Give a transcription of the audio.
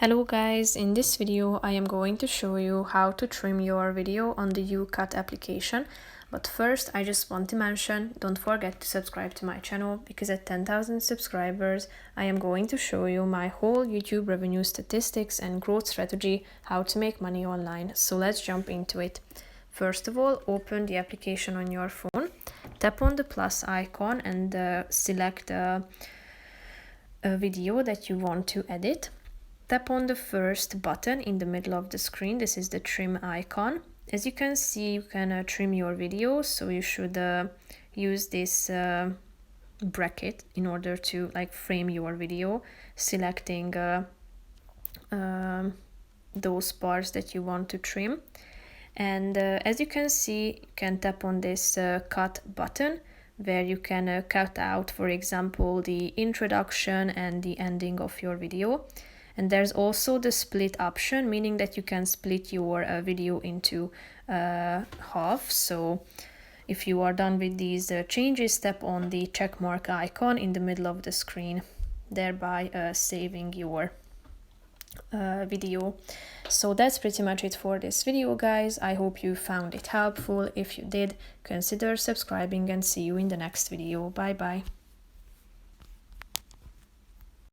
Hello guys, in this video I am going to show you how to trim your video on the YouCut application. But first I just want to mention, don't forget to subscribe to my channel, because at 10,000 subscribers I am going to show you my whole YouTube revenue statistics and growth strategy, how to make money online. So let's jump into it. First of all, open the application on your phone, tap on the plus icon and select a video that you want to edit. Tap on the first button in the middle of the screen. This is the trim icon. As you can see, you can trim your video, so you should use this bracket in order to frame your video, selecting those parts that you want to trim. And as you can see, you can tap on this cut button, where you can cut out, for example, the introduction and the ending of your video. And there's also the split option, meaning that you can split your video into half. So if you are done with these changes, tap on the check mark icon in the middle of the screen, thereby saving your video. So that's pretty much it for this video, guys. I hope you found it helpful. If you did, consider subscribing and see you in the next video. Bye bye.